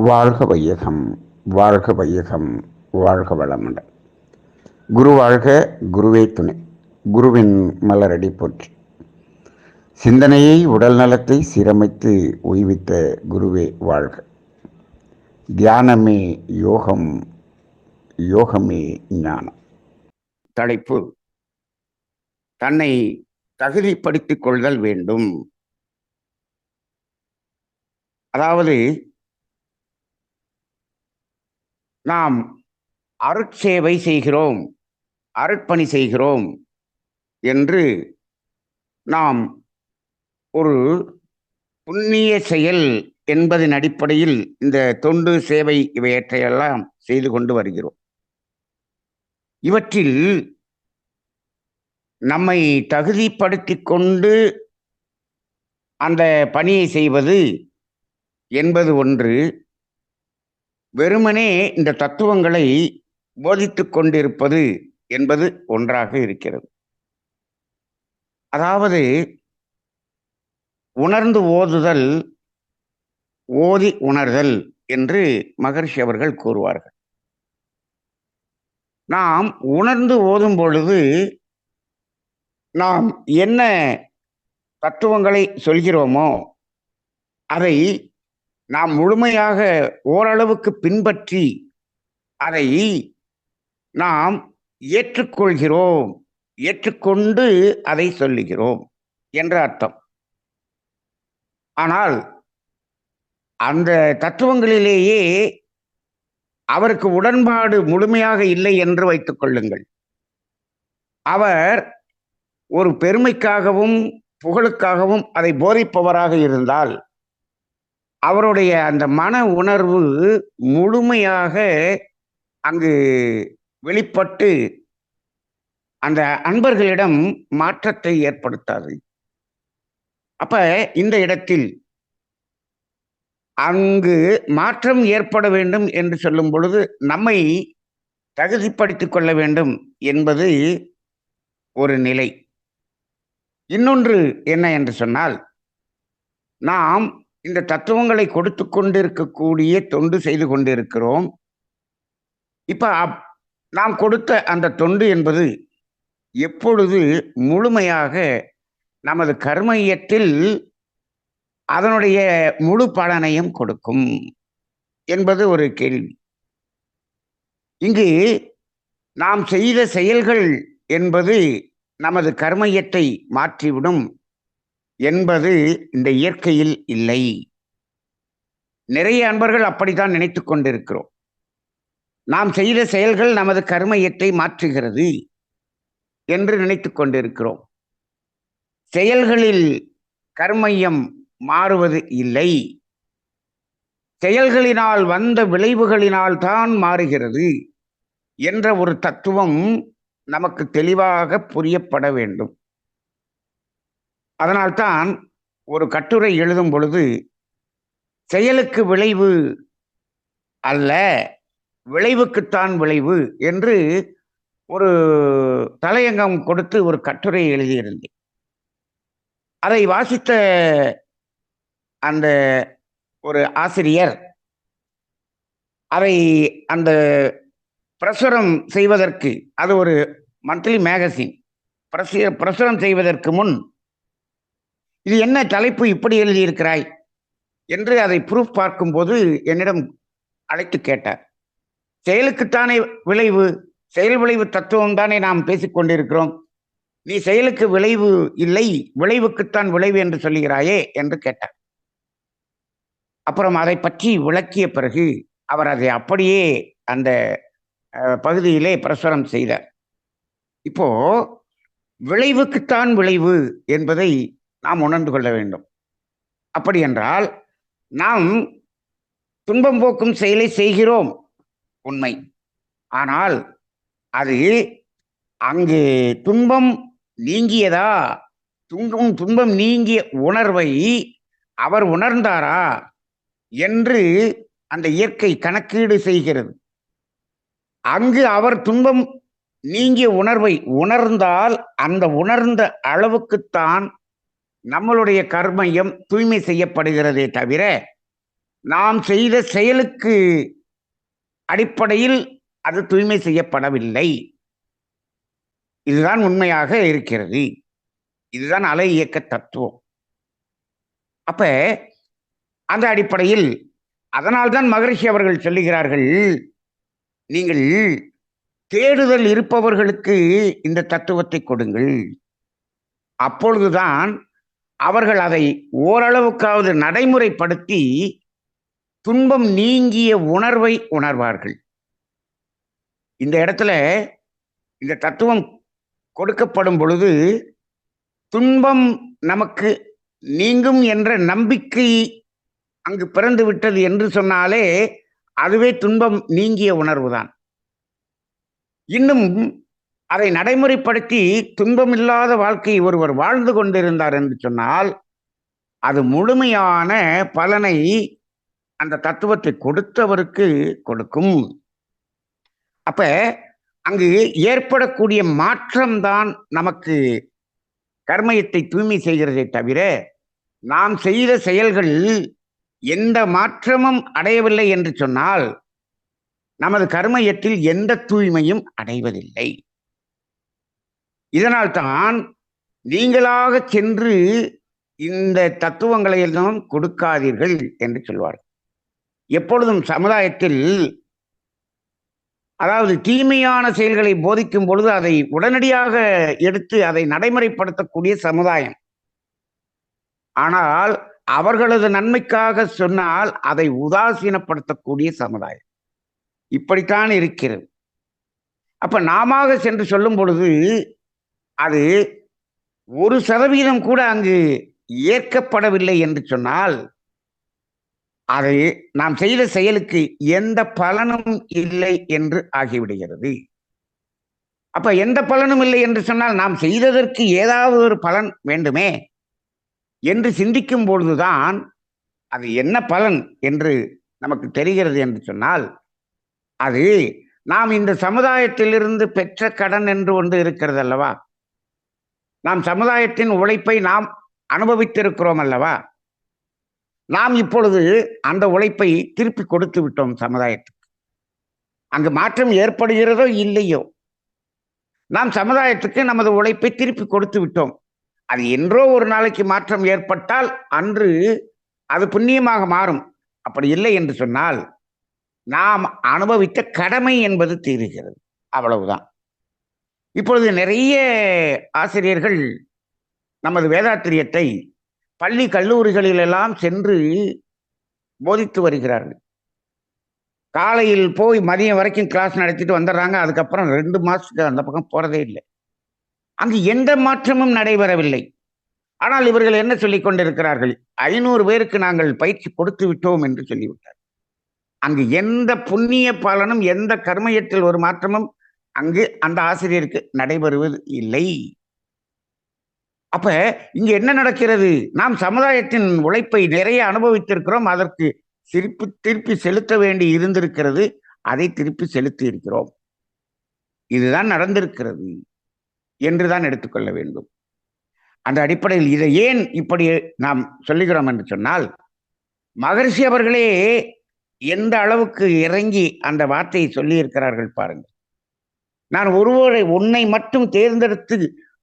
வாழ்க வையகம், வாழ்க வையகம், வாழ்க வளமுடன். குரு வாழ்க, குருவே துணை. குருவின் மலரடி போற்றி. சிந்தனையை உடல் நலத்தை சீரமைத்து உய்வித்த குருவே வாழ்க. தியானமே யோகம், யோகமே ஞானம். தலைப்பு: தன்னை தகுதிப்படுத்திக் கொள்தல் வேண்டும். அதாவது, நாம் அருட்சேவை செய்கிறோம், அருட்பணி செய்கிறோம் என்று நாம் ஒரு புண்ணிய செயல் என்பதன் அடிப்படையில் இந்த தொண்டு சேவை இவையற்றையெல்லாம் செய்து கொண்டு வருகிறோம். இவற்றில் நம்மை தகுதிப்படுத்திக் கொண்டு அந்த பணியை செய்வது என்பது ஒன்று. வெறுமனே இந்த தத்துவங்களை போதித்துக் கொண்டிருப்பது என்பது ஒன்றாக இருக்கிறது. அதாவது, உணர்ந்து ஓதுதல், ஓதி உணர்தல் என்று மகரிஷி அவர்கள் கூறுவார்கள். நாம் உணர்ந்து ஓதும் பொழுது நாம் என்ன தத்துவங்களை சொல்கிறோமோ அதை நாம் முழுமையாக ஓரளவுக்கு பின்பற்றி அதை நாம் ஏற்றுக்கொள்கிறோம், ஏற்றுக்கொண்டு அதை சொல்லுகிறோம் என்ற அர்த்தம். ஆனால் அந்த தத்துவங்களிலேயே அவருக்கு உடன்பாடு முழுமையாக இல்லை என்று வைத்துக் கொள்ளுங்கள். அவர் ஒரு பெருமைக்காகவும் புகழுக்காகவும் அதை போதிப்பவராக இருந்தால் அவருடைய அந்த மன உணர்வு முழுமையாக அங்கு வெளிப்பட்டு அந்த அன்பர்களிடம் மாற்றத்தை ஏற்படுத்தாது. அப்ப இந்த இடத்தில் அங்கு மாற்றம் ஏற்பட வேண்டும் என்று சொல்லும் பொழுது நம்மை தகுதிப்படுத்திக் கொள்ள வேண்டும் என்பது ஒரு நிலை. இன்னொன்று என்ன என்று சொன்னால், நாம் இந்த தத்துவங்களை கொடுத்து கொண்டிருக்கக்கூடிய தொண்டு செய்து கொண்டிருக்கிறோம். இப்ப நாம் கொடுத்த அந்த தொண்டு என்பது எப்பொழுது முழுமையாக நமது கர்மயத்தில் அதனுடைய முழு பலனையும் கொடுக்கும் என்பது ஒரு கேள்வி. இங்கு நாம் செய்த செயல்கள் என்பது நமது கர்மயத்தை மாற்றிவிடும் என்பது இந்த இயற்கையில் இல்லை. நிறைய அன்பர்கள் அப்படித்தான் நினைத்து கொண்டிருக்கிறோம். நாம் செய்த செயல்கள் நமது கர்மயத்தை மாற்றுகிறது என்று நினைத்து கொண்டிருக்கிறோம். செயல்களில் கர்மயம் மாறுவது இல்லை. செயல்களினால் வந்த விளைவுகளினால் தான் மாறுகிறது என்ற ஒரு தத்துவம் நமக்கு தெளிவாக புரியப்பட வேண்டும். அதனால்தான் ஒரு கட்டுரை எழுதும் பொழுது செயலுக்கு விளைவு அல்ல, விளைவுக்குத்தான் விளைவு என்று ஒரு தலையங்கம் கொடுத்து ஒரு கட்டுரை எழுதியிருந்தேன். அதை வாசித்த அந்த ஒரு ஆசிரியர் அதை அந்த பிரசுரம் செய்வதற்கு, அது ஒரு மந்த்லி மேகசின், பிரசுரம் செய்வதற்கு முன் இது என்ன தலைப்பு இப்படி எழுதியிருக்கிறாய் என்று அதை ப்ரூஃப் பார்க்கும்போது என்னிடம் அழைத்து கேட்டார். செயலுக்குத்தானே விளைவு, செயல் விளைவு தத்துவம் தானே நாம் பேசிக்கொண்டிருக்கிறோம், நீ செயலுக்கு விளைவு இல்லை விளைவுக்குத்தான் விளைவு என்று சொல்லுகிறாயே என்று கேட்டார். அப்புறம் அதை பற்றி விளக்கிய பிறகு அவர் அதை அப்படியே அந்த பகுதியிலே பிரசுரம் செய்தார். இப்போ விளைவுக்குத்தான் விளைவு என்பதை நாம் உணர்ந்து கொள்ள வேண்டும். அப்படி என்றால் நாம் துன்பம் போக்கும் செயலை செய்கிறோம், உண்மை. ஆனால் அது அங்கு துன்பம் நீங்கியதா, துன்பம் நீங்கிய உணர்வை அவர் உணர்ந்தாரா என்று அந்த இயற்கை கணக்கீடு செய்கிறது. அங்கு அவர் துன்பம் நீங்கிய உணர்வை உணர்ந்தால் அந்த உணர்ந்த அளவுக்குத்தான் நம்மளுடைய கர்மயம் தூய்மை செய்யப்படுகிறதே தவிர நாம் செய்த செயலுக்கு அடிப்படையில் அது தூய்மை செய்யப்படவில்லை. இதுதான் உண்மையாக இருக்கிறது. இதுதான் அலை இயக்க தத்துவம். அப்ப அந்த அடிப்படையில் அதனால்தான் மகரிஷி அவர்கள் சொல்லுகிறார்கள், நீங்கள் தேடுதல் இருப்பவர்களுக்கு இந்த தத்துவத்தை கொடுங்கள். அப்பொழுதுதான் அவர்கள் அதை ஓரளவுக்காவது நடைமுறைப்படுத்தி துன்பம் நீங்கிய உணர்வை உணர்வார்கள். இந்த இடத்துல இந்த தத்துவம் கொடுக்கப்படும் பொழுது துன்பம் நமக்கு நீங்கும் என்ற நம்பிக்கை அங்கு பிறந்து விட்டது என்று சொன்னாலே அதுவே துன்பம் நீங்கிய உணர்வுதான். இன்னும் அதை நடைமுறைப்படுத்தி துன்பமில்லாத வாழ்க்கையை ஒருவர் வாழ்ந்து கொண்டிருந்தார் என்று சொன்னால் அது முழுமையான பலனை அந்த தத்துவத்தை கொடுத்தவருக்கு கொடுக்கும். அப்ப அங்கு ஏற்படக்கூடிய மாற்றம்தான் நமக்கு கர்மயத்தை தூய்மை செய்கிறதை தவிர நாம் செய்த செயல்கள் எந்த மாற்றமும் அடையவில்லை என்று சொன்னால் நமது கர்மயத்தில் எந்த தூய்மையும் அடைவதில்லை. இதனால்தான் நீங்களாக சென்று இந்த தத்துவங்களை எல்லாம் கொடுக்காதீர்கள் என்று சொல்வார்கள். எப்பொழுதும் சமுதாயத்தில் அதாவது தீமையான செயல்களை போதிக்கும் பொழுது அதை உடனடியாக எடுத்து அதை நடைமுறைப்படுத்தக்கூடிய சமுதாயம். ஆனால் அவர்களது நன்மைக்காக சொன்னால் அதை உதாசீனப்படுத்தக்கூடிய சமுதாயம். இப்படித்தான் இருக்கிறது. அப்ப நாம சென்று சொல்லும் பொழுது அது 1% கூட அங்கு ஏற்கப்படவில்லை என்று சொன்னால் அதை நாம் செய்த செயலுக்கு எந்த பலனும் இல்லை என்று ஆகிவிடுகிறது. அப்ப எந்த பலனும் இல்லை என்று சொன்னால் நாம் செய்ததற்கு ஏதாவது ஒரு பலன் வேண்டுமே என்று சிந்திக்கும் பொழுதுதான் அது என்ன பலன் என்று நமக்கு தெரிகிறது என்று சொன்னால் அது நாம் இந்த சமுதாயத்திலிருந்து பெற்ற கடன் என்று ஒன்று இருக்கிறது அல்லவா. நாம் சமுதாயத்தின் உழைப்பை நாம் அனுபவித்திருக்கிறோம் அல்லவா. நாம் இப்பொழுது அந்த உழைப்பை திருப்பி கொடுத்து விட்டோம் சமுதாயத்துக்கு. அங்கு மாற்றம் ஏற்படுகிறதோ இல்லையோ நாம் சமுதாயத்துக்கு நமது உழைப்பை திருப்பி கொடுத்து விட்டோம். அது என்றோ ஒரு நாளைக்கு மாற்றம் ஏற்பட்டால் அன்று அது புண்ணியமாக மாறும். அப்படி இல்லை என்று சொன்னால் நாம் அனுபவித்த கடமை என்பது தீருகிறது. அவ்வளவுதான். இப்பொழுது நிறைய ஆசிரியர்கள் நமது வேதாத்திரியத்தை பள்ளி கல்லூரிகளிலெல்லாம் சென்று போதித்து வருகிறார்கள். காலையில் போய் மதியம் வரைக்கும் கிளாஸ் நடத்திட்டு வந்துடுறாங்க. அதுக்கப்புறம் 2 மாசத்துக்கு அந்த பக்கம் போறதே இல்லை. அங்கு எந்த மாற்றமும் நடைபெறவில்லை. ஆனால் இவர்கள் என்ன சொல்லிக் கொண்டிருக்கிறார்கள்? 500 பேருக்கு நாங்கள் பயிற்சி கொடுத்து விட்டோம் என்று சொல்லிவிட்டார். அங்கு எந்த புண்ணிய பலனும் எந்த கர்மயத்தில் ஒரு மாற்றமும் அங்கு அந்த ஆசிரியருக்கு நடைபெறுவது இல்லை. அப்ப இங்க என்ன நடக்கிறது? நாம் சமுதாயத்தின் உழைப்பை நிறைய அனுபவித்திருக்கிறோம். அதற்கு திருப்பி செலுத்த வேண்டி இருந்திருக்கிறது. அதை திருப்பி செலுத்தி இருக்கிறோம். இதுதான் நடந்திருக்கிறது என்றுதான் எடுத்துக்கொள்ள வேண்டும். அந்த அடிப்படையில் இதை ஏன் இப்படி நாம் சொல்லுகிறோம் என்று சொன்னால் மகரிஷி அவர்களே எந்த அளவுக்கு இறங்கி அந்த வார்த்தையை சொல்லி இருக்கிறார்கள் பாருங்கள். நான் ஒருவரை உன்னை மட்டும் தேர்ந்தெடுத்து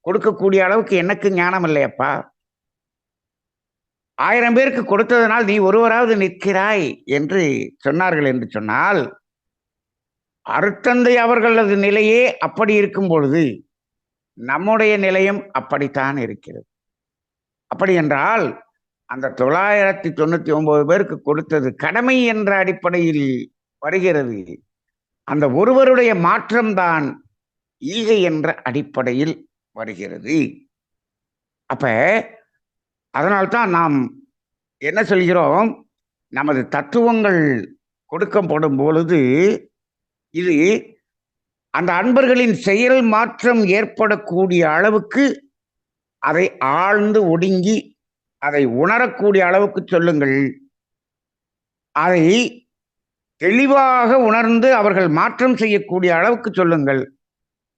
கொடுக்கக்கூடிய அளவுக்கு எனக்கு ஞானம் இல்லையப்பா. 1000 பேருக்கு கொடுத்ததனால் நீ ஒருவராவது நிற்கிறாய் என்று சொன்னார்கள் என்று சொன்னால் அருட்தந்தை அவர்களது நிலையே அப்படி இருக்கும் பொழுது நம்முடைய நிலையம் அப்படித்தான் இருக்கிறது. அப்படி என்றால் அந்த 999 பேருக்கு கொடுத்தது கடமை என்ற அடிப்படையில் வருகிறது. அந்த ஒருவருடைய மாற்றம்தான் ஈகை என்ற அடிப்படையில் வருகிறது. அப்ப அதனால்தான் நாம் என்ன சொல்கிறோம்? நமது தத்துவங்கள் கொடுக்கப்படும் பொழுது இது அந்த அன்பர்களின் செயல் மாற்றம் ஏற்படக்கூடிய அளவுக்கு அதை ஆழ்ந்து ஒடுங்கி அதை உணரக்கூடிய அளவுக்கு சொல்லுங்கள். அதை தெளிவாக உணர்ந்து அவர்கள் மாற்றம் செய்யக்கூடிய அளவுக்கு சொல்லுங்கள்.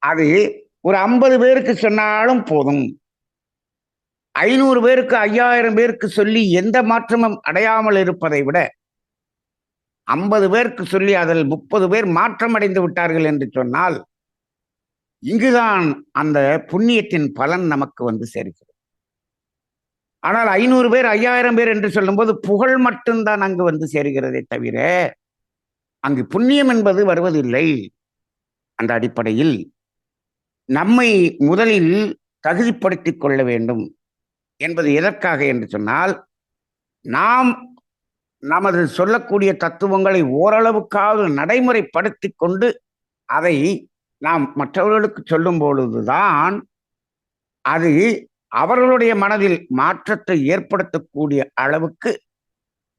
அது ஒரு 50 பேருக்கு சொன்னாலும் போதும். 500 பேருக்கு 5000 பேருக்கு சொல்லி எந்த மாற்றமும் அடையாமல் இருப்பதை விட 50 பேருக்கு சொல்லி அதில் 30 பேர் மாற்றம் அடைந்து விட்டார்கள் என்று சொன்னால், இங்குதான் அந்த புண்ணியத்தின் பலன் நமக்கு வந்து சேர்க்கிறது. ஆனால் 500 பேர் 5000 பேர் என்று சொல்லும்போது புகழ் மட்டும்தான் அங்கு வந்து சேருகிறதே தவிர அங்கு புண்ணியம் என்பது வருவதில்லை. அந்த அடிப்படையில் நம்மை முதலில் தகுதிப்படுத்திக் கொள்ள வேண்டும் என்பது எதற்காக என்று சொன்னால், நாம் நமது சொல்லக்கூடிய தத்துவங்களை ஓரளவுக்காவது நடைமுறைப்படுத்திக் கொண்டு அதை நாம் மற்றவர்களுக்கு சொல்லும் பொழுதுதான் அது அவர்களுடைய மனதில் மாற்றத்தை ஏற்படுத்தக்கூடிய அளவுக்கு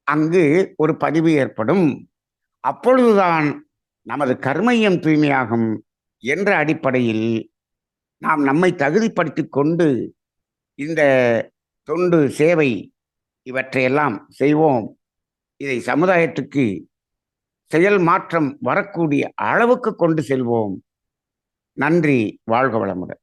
அங்கு ஒரு பதிவு ஏற்படும். அப்பொழுதுதான் நமது கர்மயம் தூய்மையாகும் என்ற அடிப்படையில் நாம் நம்மை தகுதிப்படுத்திக் கொண்டு இந்த தொண்டு சேவை இவற்றையெல்லாம் செய்வோம். இதை சமுதாயத்துக்கு செயல் மாற்றம் வரக்கூடிய அளவுக்கு கொண்டு செல்வோம். நன்றி. வாழ்க வளமுடன்.